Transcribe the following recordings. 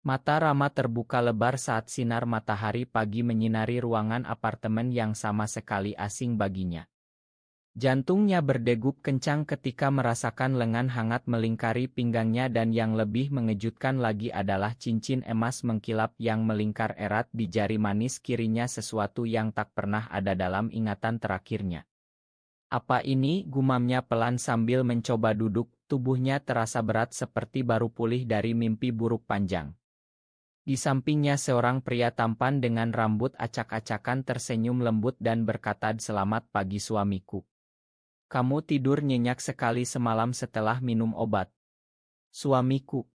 Mata Rama terbuka lebar saat sinar matahari pagi menyinari ruangan apartemen yang sama sekali asing baginya. Jantungnya berdegup kencang ketika merasakan lengan hangat melingkari pinggangnya dan yang lebih mengejutkan lagi adalah cincin emas mengkilap yang melingkar erat di jari manis kirinya, sesuatu yang tak pernah ada dalam ingatan terakhirnya. Apa ini? Gumamnya pelan sambil mencoba duduk, tubuhnya terasa berat seperti baru pulih dari mimpi buruk panjang. Di sampingnya seorang pria tampan dengan rambut acak-acakan tersenyum lembut dan berkata, "Selamat pagi suamiku. Kamu tidur nyenyak sekali semalam setelah minum obat." "Suamiku."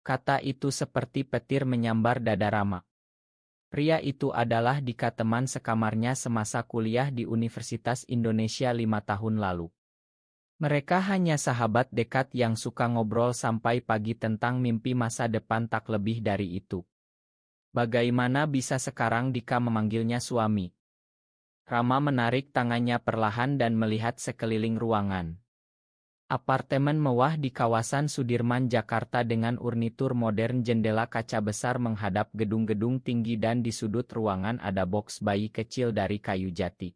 Kata itu seperti petir menyambar dada Rama. Pria itu adalah Dika, teman sekamarnya semasa kuliah di Universitas Indonesia 5 tahun lalu. Mereka hanya sahabat dekat yang suka ngobrol sampai pagi tentang mimpi masa depan, tak lebih dari itu. Bagaimana bisa sekarang Dika memanggilnya suami? Rama menarik tangannya perlahan dan melihat sekeliling ruangan. Apartemen mewah di kawasan Sudirman, Jakarta dengan urnitur modern, jendela kaca besar menghadap gedung-gedung tinggi dan di sudut ruangan ada box bayi kecil dari kayu jati.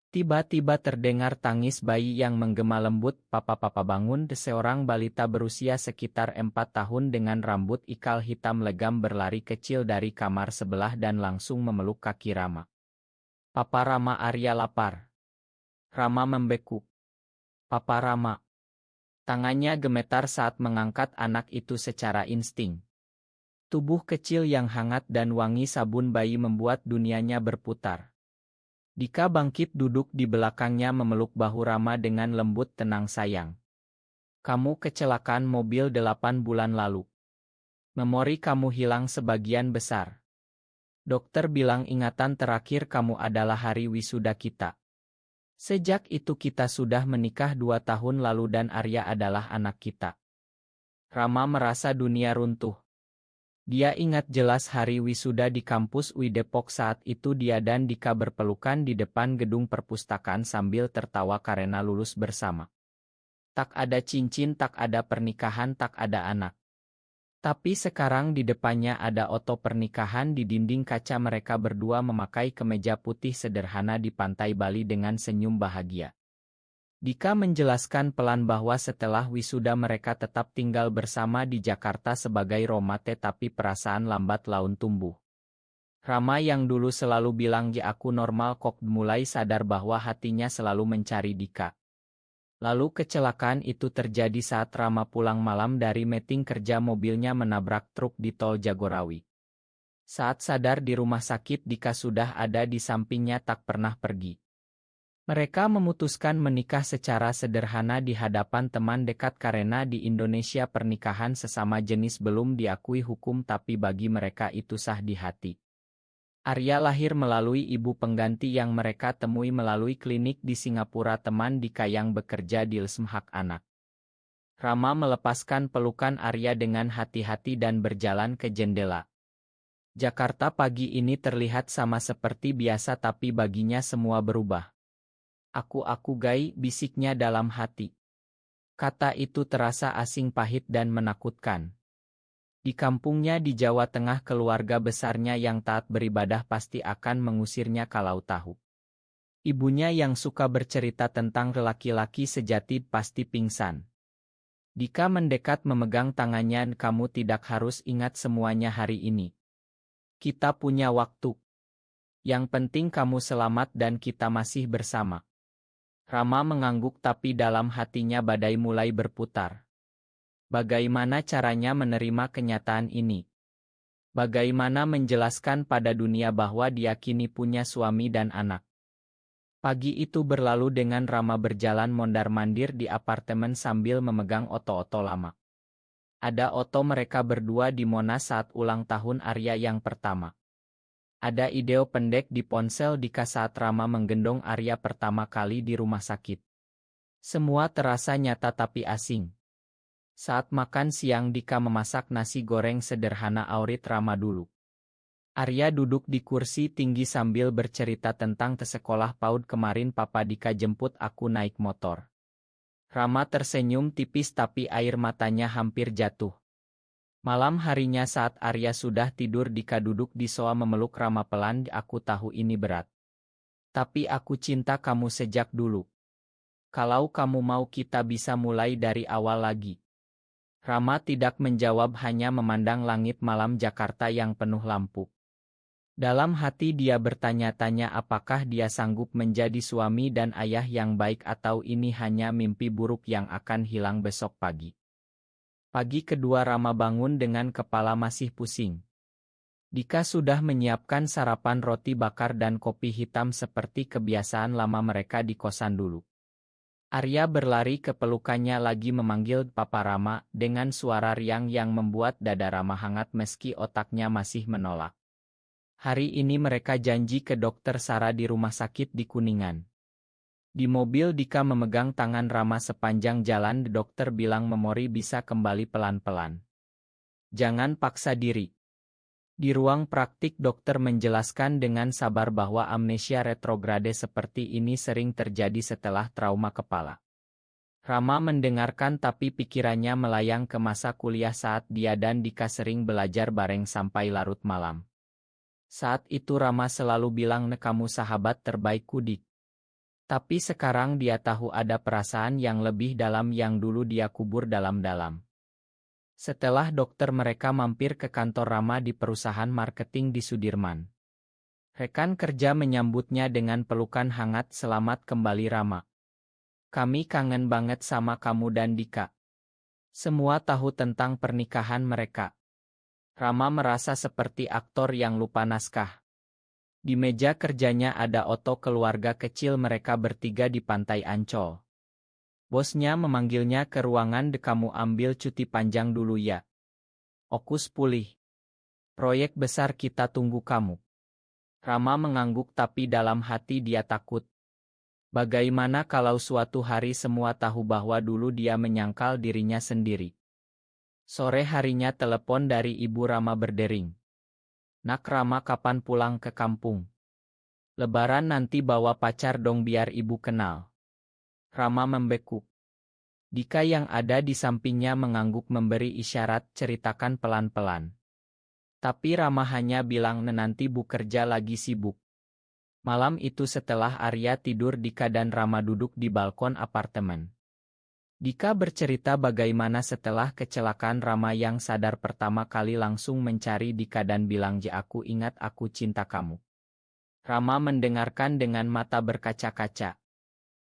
Tiba-tiba terdengar tangis bayi yang menggema lembut, "Papa, papa bangun!" Seorang balita berusia sekitar 4 tahun dengan rambut ikal hitam legam berlari kecil dari kamar sebelah dan langsung memeluk kaki Rama. "Papa Rama, Arya lapar." Rama membeku. "Papa Rama." Tangannya gemetar saat mengangkat anak itu secara insting. Tubuh kecil yang hangat dan wangi sabun bayi membuat dunianya berputar. Dika bangkit duduk di belakangnya memeluk bahu Rama dengan lembut, "Tenang sayang. Kamu kecelakaan mobil 8 bulan lalu. Memori kamu hilang sebagian besar. Dokter bilang ingatan terakhir kamu adalah hari wisuda kita. Sejak itu kita sudah menikah 2 tahun lalu dan Arya adalah anak kita." Rama merasa dunia runtuh. Dia ingat jelas hari wisuda di kampus UI Depok. Saat itu dia dan Dika berpelukan di depan gedung perpustakaan sambil tertawa karena lulus bersama. Tak ada cincin, tak ada pernikahan, tak ada anak. Tapi sekarang di depannya ada foto pernikahan di dinding kaca, mereka berdua memakai kemeja putih sederhana di pantai Bali dengan senyum bahagia. Dika menjelaskan pelan bahwa setelah wisuda mereka tetap tinggal bersama di Jakarta sebagai romate, tapi perasaan lambat laun tumbuh. Rama yang dulu selalu bilang "Ya aku normal kok" mulai sadar bahwa hatinya selalu mencari Dika. Lalu kecelakaan itu terjadi saat Rama pulang malam dari meeting kerja, mobilnya menabrak truk di tol Jagorawi. Saat sadar di rumah sakit, Dika sudah ada di sampingnya, tak pernah pergi. Mereka memutuskan menikah secara sederhana di hadapan teman dekat karena di Indonesia pernikahan sesama jenis belum diakui hukum, tapi bagi mereka itu sah di hati. Arya lahir melalui ibu pengganti yang mereka temui melalui klinik di Singapura, teman Dika yang bekerja di LSM Hak Anak. Rama melepaskan pelukan Arya dengan hati-hati dan berjalan ke jendela. Jakarta pagi ini terlihat sama seperti biasa, tapi baginya semua berubah. Aku Gai," bisiknya dalam hati. Kata itu terasa asing, pahit dan menakutkan. Di kampungnya di Jawa Tengah, keluarga besarnya yang taat beribadah pasti akan mengusirnya kalau tahu. Ibunya yang suka bercerita tentang laki-laki sejati pasti pingsan. Dika mendekat memegang tangannya, "Kamu tidak harus ingat semuanya hari ini. Kita punya waktu. Yang penting kamu selamat dan kita masih bersama." Rama mengangguk, tapi dalam hatinya badai mulai berputar. Bagaimana caranya menerima kenyataan ini? Bagaimana menjelaskan pada dunia bahwa dia kini punya suami dan anak? Pagi itu berlalu dengan Rama berjalan mondar-mandir di apartemen sambil memegang oto-oto lama. Ada oto mereka berdua di Monas saat ulang tahun Arya yang pertama. Ada video pendek di ponsel Dika saat Rama menggendong Arya pertama kali di rumah sakit. Semua terasa nyata tapi asing. Saat makan siang, Dika memasak nasi goreng sederhana Aurit Rama dulu. Arya duduk di kursi tinggi sambil bercerita tentang sekolah PAUD kemarin, "Papa, Dika jemput aku naik motor." Rama tersenyum tipis tapi air matanya hampir jatuh. Malam harinya saat Arya sudah tidur, Dika duduk di sofa memeluk Rama pelan. Aku tahu ini berat. Tapi aku cinta kamu sejak dulu. Kalau kamu mau kita bisa mulai dari awal lagi. Rama tidak menjawab, hanya memandang langit malam Jakarta yang penuh lampu. Dalam hati dia bertanya-tanya apakah dia sanggup menjadi suami dan ayah yang baik atau ini hanya mimpi buruk yang akan hilang besok pagi. Pagi kedua Rama bangun dengan kepala masih pusing. Dika sudah menyiapkan sarapan roti bakar dan kopi hitam seperti kebiasaan lama mereka di kosan dulu. Arya berlari ke pelukannya lagi memanggil Papa Rama dengan suara riang yang membuat dada Rama hangat meski otaknya masih menolak. Hari ini mereka janji ke dokter Sarah di rumah sakit di Kuningan. Di mobil Dika memegang tangan Rama sepanjang jalan. Dokter bilang memori bisa kembali pelan-pelan. Jangan paksa diri. Di ruang praktik dokter menjelaskan dengan sabar bahwa amnesia retrograde seperti ini sering terjadi setelah trauma kepala. Rama mendengarkan tapi pikirannya melayang ke masa kuliah saat dia dan Dika sering belajar bareng sampai larut malam. Saat itu Rama selalu bilang kamu sahabat terbaikku Dik. Tapi sekarang dia tahu ada perasaan yang lebih dalam yang dulu dia kubur dalam-dalam. Setelah dokter mereka mampir ke kantor Rama di perusahaan marketing di Sudirman. Rekan kerja menyambutnya dengan pelukan hangat. Selamat kembali Rama. Kami kangen banget sama kamu dan Dika. Semua tahu tentang pernikahan mereka. Rama merasa seperti aktor yang lupa naskah. Di meja kerjanya ada foto keluarga kecil mereka bertiga di Pantai Ancol. Bosnya memanggilnya ke ruangan. Kamu ambil cuti panjang dulu ya. Fokus pulih. Proyek besar kita tunggu kamu. Rama mengangguk tapi dalam hati dia takut. Bagaimana kalau suatu hari semua tahu bahwa dulu dia menyangkal dirinya sendiri. Sore harinya telepon dari ibu Rama berdering. Nak Rama kapan pulang ke kampung? Lebaran nanti bawa pacar dong biar ibu kenal. Rama membekuk. Dika yang ada di sampingnya mengangguk memberi isyarat ceritakan pelan-pelan. Tapi Rama hanya bilang nanti bu kerja lagi sibuk. Malam itu setelah Arya tidur Dika dan Rama duduk di balkon apartemen. Dika bercerita bagaimana setelah kecelakaan Rama yang sadar pertama kali langsung mencari Dika dan bilang aku ingat aku cinta kamu. Rama mendengarkan dengan mata berkaca-kaca.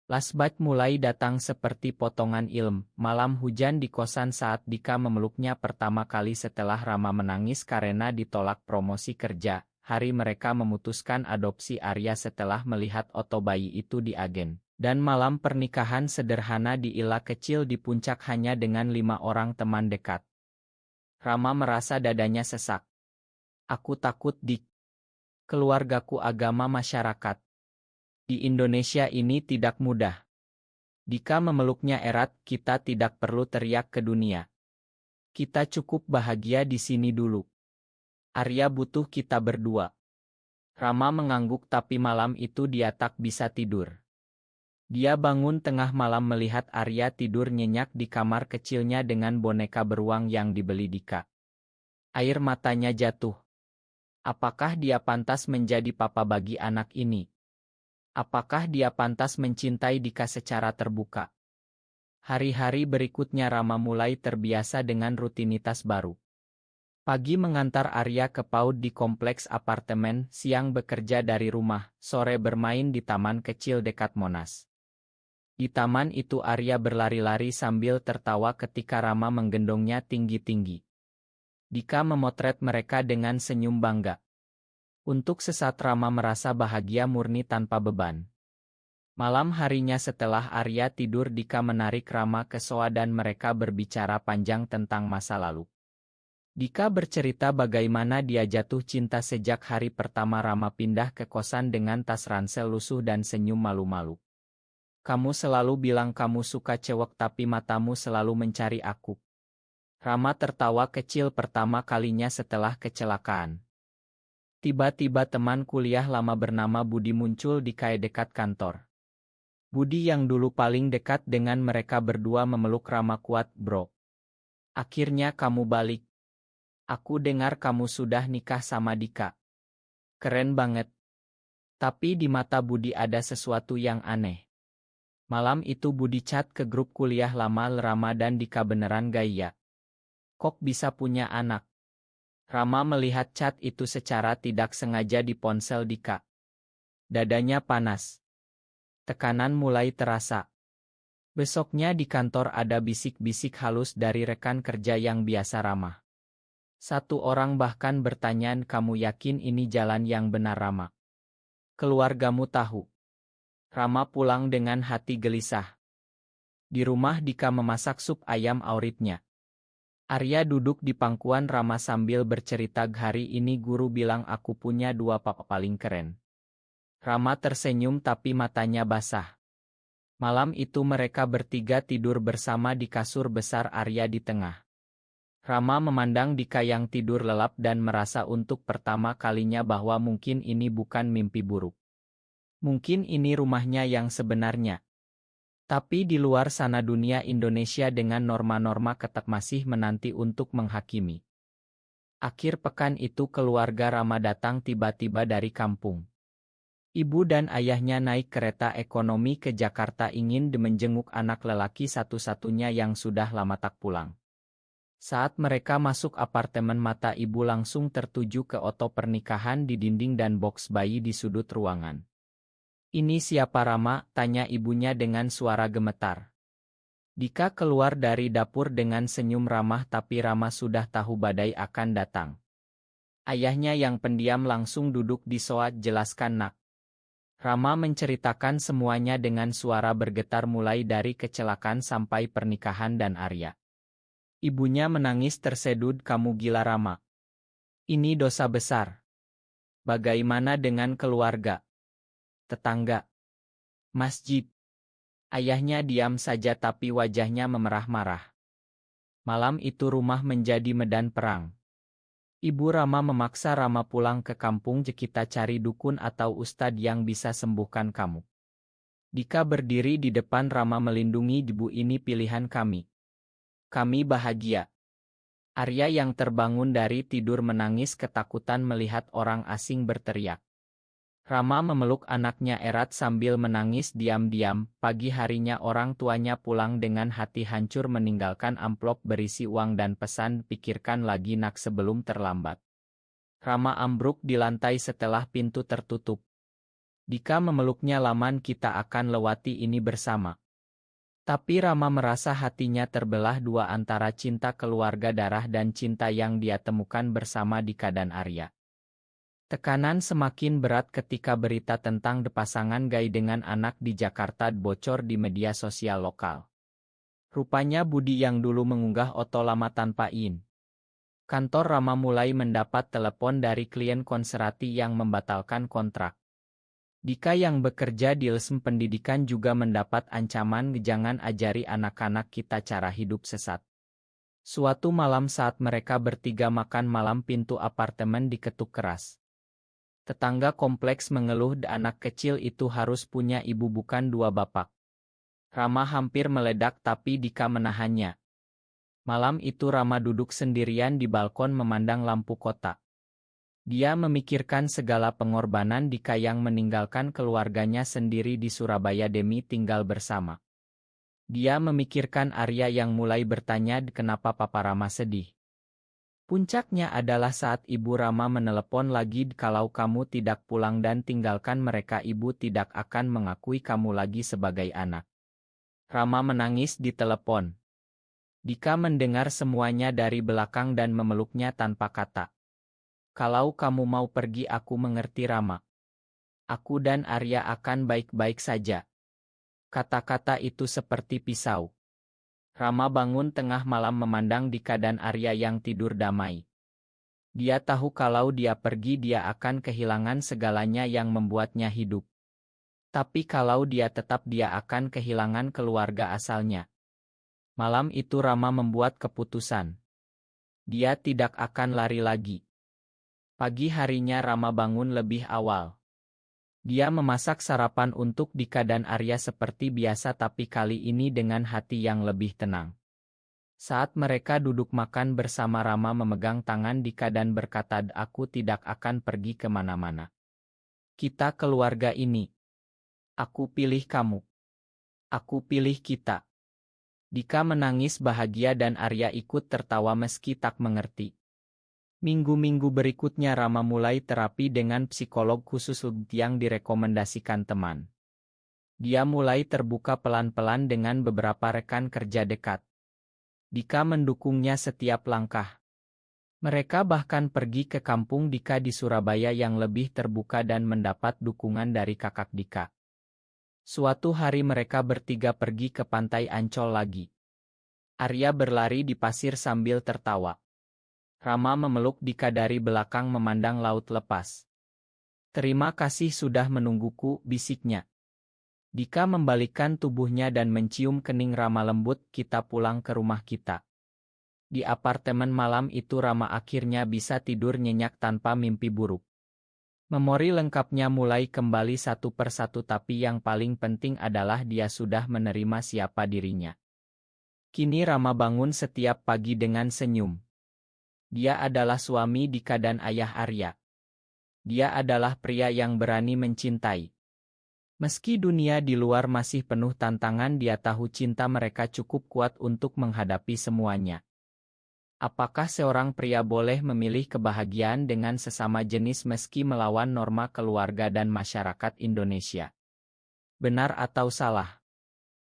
Flashback mulai datang seperti potongan ilmu. Malam hujan di kosan saat Dika memeluknya pertama kali setelah Rama menangis karena ditolak promosi kerja. Hari mereka memutuskan adopsi Arya setelah melihat foto bayi itu di agen. Dan malam pernikahan sederhana di villa kecil di puncak hanya dengan 5 orang teman dekat. Rama merasa dadanya sesak. Aku takut Dik. Keluargaku agama masyarakat. Di Indonesia ini tidak mudah. Dika memeluknya erat, kita tidak perlu teriak ke dunia. Kita cukup bahagia di sini dulu. Arya butuh kita berdua. Rama mengangguk tapi malam itu dia tak bisa tidur. Dia bangun tengah malam melihat Arya tidur nyenyak di kamar kecilnya dengan boneka beruang yang dibeli Dika. Air matanya jatuh. Apakah dia pantas menjadi papa bagi anak ini? Apakah dia pantas mencintai Dika secara terbuka? Hari-hari berikutnya Rama mulai terbiasa dengan rutinitas baru. Pagi mengantar Arya ke PAUD di kompleks apartemen, siang bekerja dari rumah, sore bermain di taman kecil dekat Monas. Di taman itu Arya berlari-lari sambil tertawa ketika Rama menggendongnya tinggi-tinggi. Dika memotret mereka dengan senyum bangga. Untuk sesaat Rama merasa bahagia murni tanpa beban. Malam harinya setelah Arya tidur Dika menarik Rama ke sofa dan mereka berbicara panjang tentang masa lalu. Dika bercerita bagaimana dia jatuh cinta sejak hari pertama Rama pindah ke kosan dengan tas ransel lusuh dan senyum malu-malu. Kamu selalu bilang kamu suka cewek tapi matamu selalu mencari aku. Rama tertawa kecil pertama kalinya setelah kecelakaan. Tiba-tiba teman kuliah lama bernama Budi muncul di kai dekat kantor. Budi yang dulu paling dekat dengan mereka berdua memeluk Rama kuat, bro. Akhirnya kamu balik. Aku dengar kamu sudah nikah sama Dika. Keren banget. Tapi di mata Budi ada sesuatu yang aneh. Malam itu Budi chat ke grup kuliah lama Rama dan Dika beneran gaya. Kok bisa punya anak? Rama melihat chat itu secara tidak sengaja di ponsel Dika. Dadanya panas. Tekanan mulai terasa. Besoknya di kantor ada bisik-bisik halus dari rekan kerja yang biasa ramah. Satu orang bahkan bertanya, kamu yakin ini jalan yang benar Rama? Keluargamu tahu. Rama pulang dengan hati gelisah. Di rumah Dika memasak sup ayam auritnya. Arya duduk di pangkuan Rama sambil bercerita, hari ini guru bilang aku punya dua papa paling keren. Rama tersenyum tapi matanya basah. Malam itu mereka bertiga tidur bersama di kasur besar, Arya di tengah. Rama memandang Dika yang tidur lelap dan merasa untuk pertama kalinya bahwa mungkin ini bukan mimpi buruk. Mungkin ini rumahnya yang sebenarnya. Tapi di luar sana dunia Indonesia dengan norma-norma ketat masih menanti untuk menghakimi. Akhir pekan itu keluarga Rama datang tiba-tiba dari kampung. Ibu dan ayahnya naik kereta ekonomi ke Jakarta ingin menjenguk anak lelaki satu-satunya yang sudah lama tak pulang. Saat mereka masuk apartemen mata ibu langsung tertuju ke foto pernikahan di dinding dan box bayi di sudut ruangan. Ini siapa Rama? Tanya ibunya dengan suara gemetar. Dika keluar dari dapur dengan senyum ramah tapi Rama sudah tahu badai akan datang. Ayahnya yang pendiam langsung duduk di sofa, jelaskan nak. Rama menceritakan semuanya dengan suara bergetar mulai dari kecelakaan sampai pernikahan dan Arya. Ibunya menangis tersedut, kamu gila Rama. Ini dosa besar. Bagaimana dengan keluarga? Tetangga? Masjid? Ayahnya diam saja tapi wajahnya memerah marah. Malam itu rumah menjadi medan perang. Ibu Rama memaksa Rama pulang ke kampung, kita cari dukun atau ustad yang bisa sembuhkan kamu. Dika berdiri di depan Rama melindungi, ibu ini pilihan kami. Kami bahagia. Arya yang terbangun dari tidur menangis ketakutan melihat orang asing berteriak. Rama memeluk anaknya erat sambil menangis diam-diam. Pagi harinya orang tuanya pulang dengan hati hancur meninggalkan amplop berisi uang dan pesan, pikirkan lagi nak sebelum terlambat. Rama ambruk di lantai setelah pintu tertutup. Dika memeluknya, laman kita akan lewati ini bersama. Tapi Rama merasa hatinya terbelah dua antara cinta keluarga darah dan cinta yang dia temukan bersama Dika dan Arya. Tekanan semakin berat ketika berita tentang pasangan gay dengan anak di Jakarta bocor di media sosial lokal. Rupanya Budi yang dulu mengunggah foto lama tanpa izin. Kantor Rama mulai mendapat telepon dari klien konserati yang membatalkan kontrak. Dika yang bekerja di LSM pendidikan juga mendapat ancaman, jangan ajari anak-anak kita cara hidup sesat. Suatu malam saat mereka bertiga makan malam pintu apartemen diketuk keras. Tetangga kompleks mengeluh anak kecil itu harus punya ibu bukan dua bapak. Rama hampir meledak tapi Dika menahannya. Malam itu Rama duduk sendirian di balkon memandang lampu kota. Dia memikirkan segala pengorbanan Dika yang meninggalkan keluarganya sendiri di Surabaya demi tinggal bersama. Dia memikirkan Arya yang mulai bertanya kenapa Papa Rama sedih. Puncaknya adalah saat Ibu Rama menelepon lagi, kalau kamu tidak pulang dan tinggalkan mereka Ibu tidak akan mengakui kamu lagi sebagai anak. Rama menangis di telepon. Dika mendengar semuanya dari belakang dan memeluknya tanpa kata. Kalau kamu mau pergi aku mengerti Rama. Aku dan Arya akan baik-baik saja. Kata-kata itu seperti pisau. Rama bangun tengah malam memandang Dika dan Arya yang tidur damai. Dia tahu kalau dia pergi dia akan kehilangan segalanya yang membuatnya hidup. Tapi kalau dia tetap dia akan kehilangan keluarga asalnya. Malam itu Rama membuat keputusan. Dia tidak akan lari lagi. Pagi harinya Rama bangun lebih awal. Dia memasak sarapan untuk Dika dan Arya seperti biasa tapi kali ini dengan hati yang lebih tenang. Saat mereka duduk makan bersama, Rama memegang tangan Dika dan berkata, "Aku tidak akan pergi kemana-mana. Kita keluarga ini. Aku pilih kamu. Aku pilih kita." Dika menangis bahagia dan Arya ikut tertawa meski tak mengerti. Minggu-minggu berikutnya Rama mulai terapi dengan psikolog khusus yang direkomendasikan teman. Dia mulai terbuka pelan-pelan dengan beberapa rekan kerja dekat. Dika mendukungnya setiap langkah. Mereka bahkan pergi ke kampung Dika di Surabaya yang lebih terbuka dan mendapat dukungan dari kakak Dika. Suatu hari mereka bertiga pergi ke pantai Ancol lagi. Arya berlari di pasir sambil tertawa. Rama memeluk Dika dari belakang memandang laut lepas. "Terima kasih sudah menungguku," bisiknya. Dika membalikkan tubuhnya dan mencium kening Rama lembut. "Kita pulang ke rumah kita." Di apartemen malam itu Rama akhirnya bisa tidur nyenyak tanpa mimpi buruk. Memori lengkapnya mulai kembali satu persatu, tapi yang paling penting adalah dia sudah menerima siapa dirinya. Kini Rama bangun setiap pagi dengan senyum. Dia adalah suami Dika dan ayah Arya. Dia adalah pria yang berani mencintai. Meski dunia di luar masih penuh tantangan, dia tahu cinta mereka cukup kuat untuk menghadapi semuanya. Apakah seorang pria boleh memilih kebahagiaan dengan sesama jenis meski melawan norma keluarga dan masyarakat Indonesia? Benar atau salah?